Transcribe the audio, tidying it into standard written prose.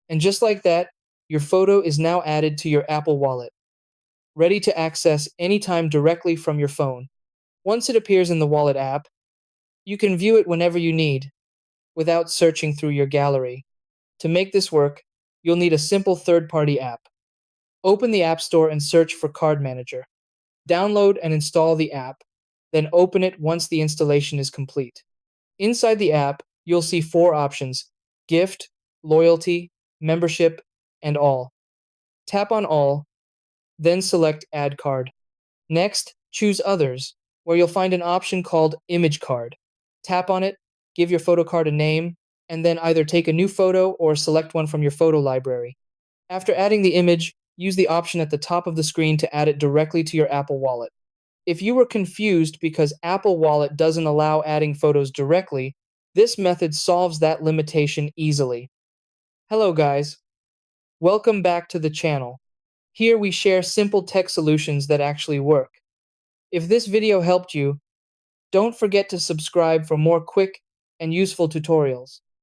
And just like that, your photo is now added to your Apple Wallet, ready to access anytime directly from your phone. Once it appears in the Wallet app, you can view it whenever you need, without searching through your gallery. To make this work, you'll need a simple third-party app. Open the App Store and search for Card Manager. Download and install the app, then open it once the installation is complete. Inside the app, you'll see four options: gift, loyalty, membership, and all. Tap on all, then select Add Card. Next, choose Others, where you'll find an option called Image Card. Tap on it, give your photo card a name, and then either take a new photo or select one from your photo library. After adding the image, use the option at the top of the screen to add it directly to your Apple Wallet. If you were confused because Apple Wallet doesn't allow adding photos directly, this method solves that limitation easily. Hello guys, welcome back to the channel. Here we share simple tech solutions that actually work. If this video helped you, don't forget to subscribe for more quick and useful tutorials.